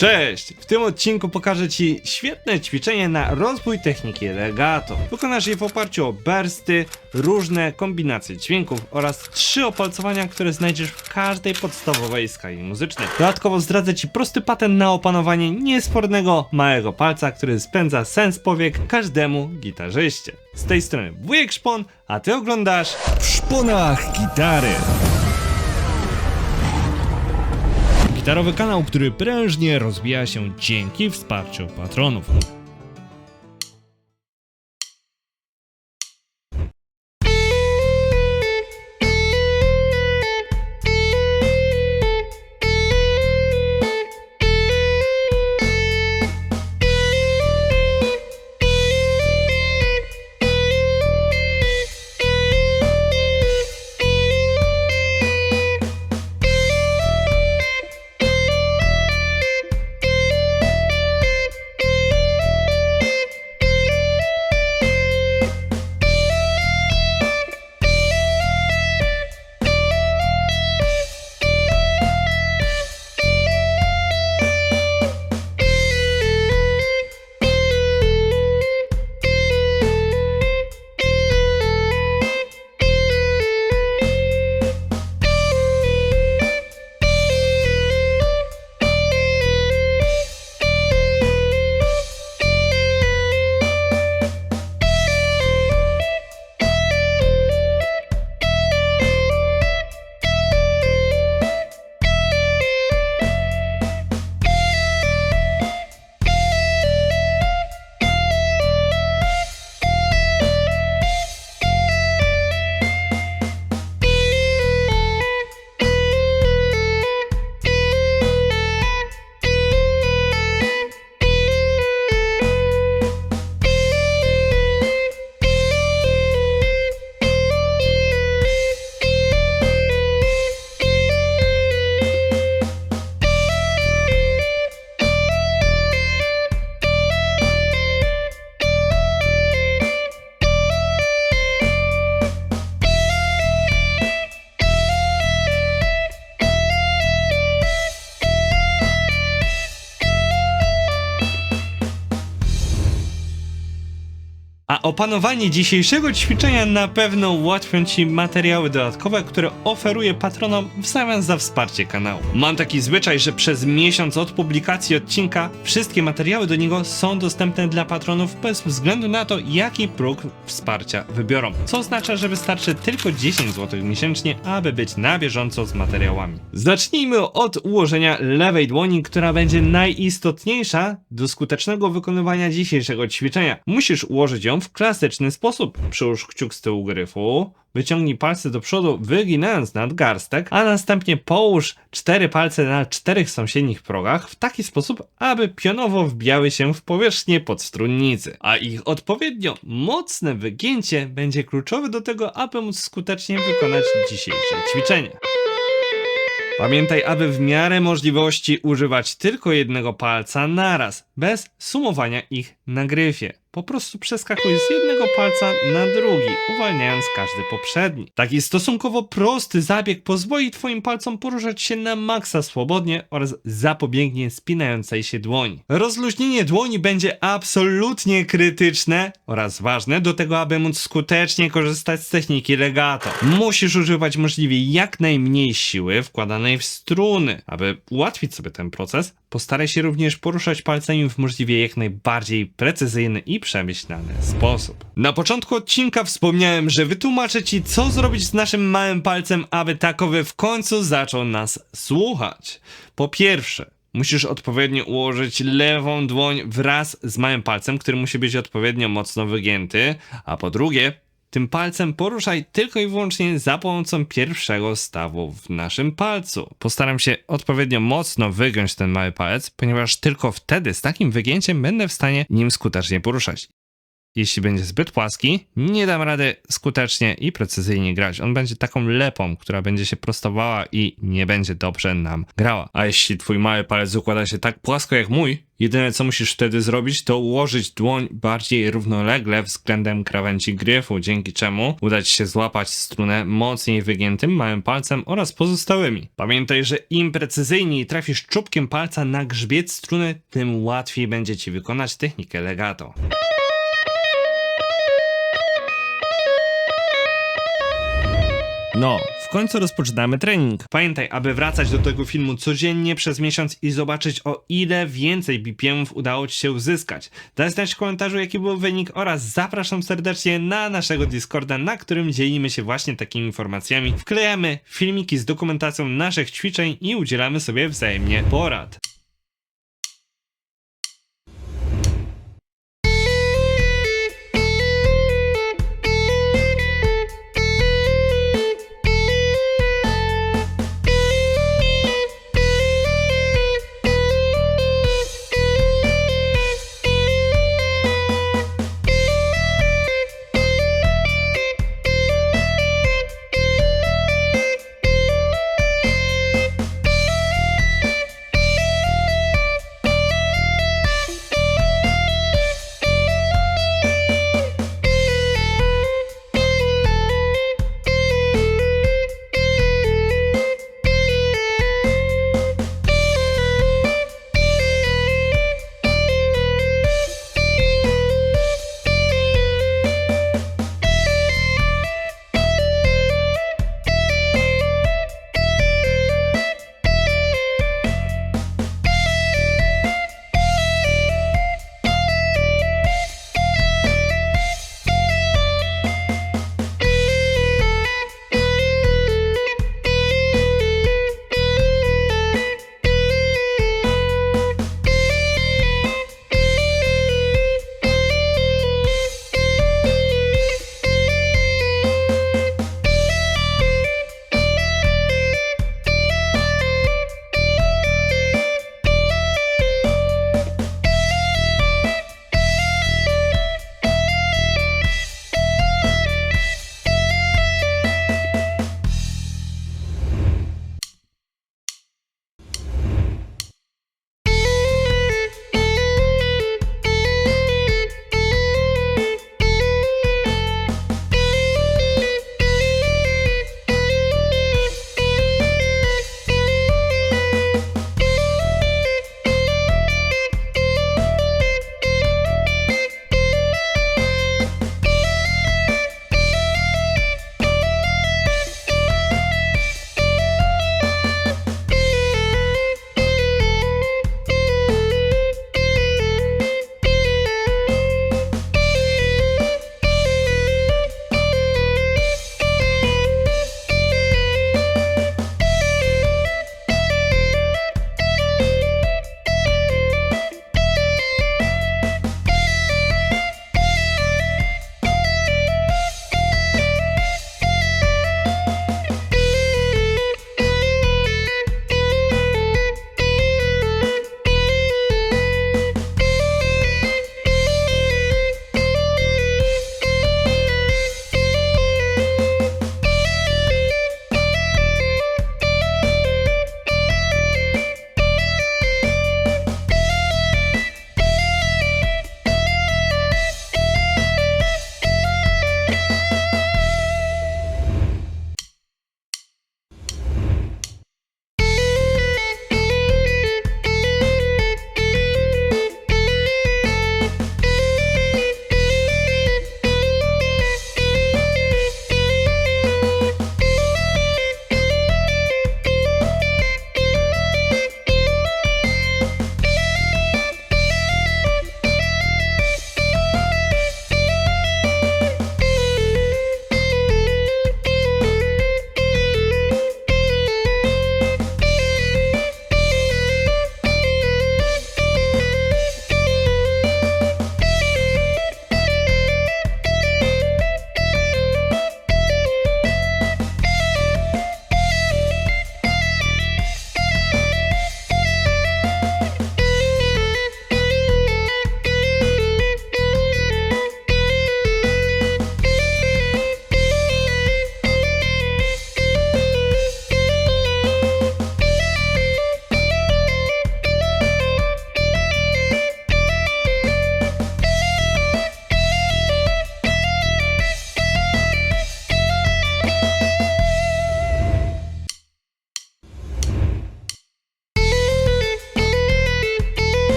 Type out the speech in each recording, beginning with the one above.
Cześć! W tym odcinku pokażę Ci świetne ćwiczenie na rozwój techniki Legato. Wykonasz je w oparciu o bursty, różne kombinacje dźwięków oraz 3 opalcowania, które znajdziesz w każdej podstawowej skali muzycznej. Dodatkowo zdradzę Ci prosty patent na opanowanie niespornego małego palca, który spędza sens powiek każdemu gitarzyście. Z tej strony wujek Szpon, a Ty oglądasz W szponach gitary. Gitarowy kanał, który prężnie rozwija się dzięki wsparciu patronów. A opanowanie dzisiejszego ćwiczenia na pewno ułatwią Ci materiały dodatkowe, które oferuję patronom w zamian za wsparcie kanału. Mam taki zwyczaj, że przez miesiąc od publikacji odcinka wszystkie materiały do niego są dostępne dla patronów bez względu na to, jaki próg wsparcia wybiorą. Co oznacza, że wystarczy tylko 10 zł miesięcznie, aby być na bieżąco z materiałami. Zacznijmy od ułożenia lewej dłoni, która będzie najistotniejsza do skutecznego wykonywania dzisiejszego ćwiczenia. Musisz ułożyć ją w klasyczny sposób. Przyłóż kciuk z tyłu gryfu, wyciągnij palce do przodu, wyginając nadgarstek, a następnie połóż 4 palce na 4 sąsiednich progach w taki sposób, aby pionowo wbijały się w powierzchnię podstrunnicy, a ich odpowiednio mocne wygięcie będzie kluczowe do tego, aby móc skutecznie wykonać dzisiejsze ćwiczenie. Pamiętaj, aby w miarę możliwości używać tylko jednego palca naraz, bez sumowania ich na gryfie. Po prostu przeskakuj z jednego palca na drugi, uwalniając każdy poprzedni. Taki stosunkowo prosty zabieg pozwoli Twoim palcom poruszać się na maksa swobodnie oraz zapobiegnie spinającej się dłoni. Rozluźnienie dłoni będzie absolutnie krytyczne oraz ważne do tego, aby móc skutecznie korzystać z techniki legato. Musisz używać możliwie jak najmniej siły wkładanej w struny. Aby ułatwić sobie ten proces, postaraj się również poruszać palcami w możliwie jak najbardziej precyzyjny i przemyślany sposób. Na początku odcinka wspomniałem, że wytłumaczę Ci, co zrobić z naszym małym palcem, aby takowy w końcu zaczął nas słuchać. Po pierwsze, musisz odpowiednio ułożyć lewą dłoń wraz z małym palcem, który musi być odpowiednio mocno wygięty, a po drugie, tym palcem poruszaj tylko i wyłącznie za pomocą pierwszego stawu w naszym palcu. Postaram się odpowiednio mocno wygiąć ten mały palec, ponieważ tylko wtedy z takim wygięciem będę w stanie nim skutecznie poruszać. Jeśli będzie zbyt płaski, nie dam rady skutecznie i precyzyjnie grać. On będzie taką lepą, która będzie się prostowała i nie będzie dobrze nam grała. A jeśli twój mały palec układa się tak płasko jak mój, jedyne co musisz wtedy zrobić, to ułożyć dłoń bardziej równolegle względem krawędzi gryfu, dzięki czemu uda ci się złapać strunę mocniej wygiętym małym palcem oraz pozostałymi. Pamiętaj, że im precyzyjniej trafisz czubkiem palca na grzbiet struny, tym łatwiej będzie ci wykonać technikę legato. No, w końcu rozpoczynamy trening. Pamiętaj, aby wracać do tego filmu codziennie przez miesiąc i zobaczyć, o ile więcej BPM-ów udało ci się uzyskać. Daj znać w komentarzu, jaki był wynik, oraz zapraszam serdecznie na naszego Discorda, na którym dzielimy się właśnie takimi informacjami. Wklejamy filmiki z dokumentacją naszych ćwiczeń i udzielamy sobie wzajemnie porad.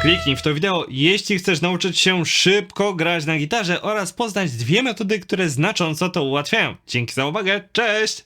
Kliknij w to wideo, jeśli chcesz nauczyć się szybko grać na gitarze oraz poznać dwie metody, które znacząco to ułatwiają. Dzięki za uwagę, cześć!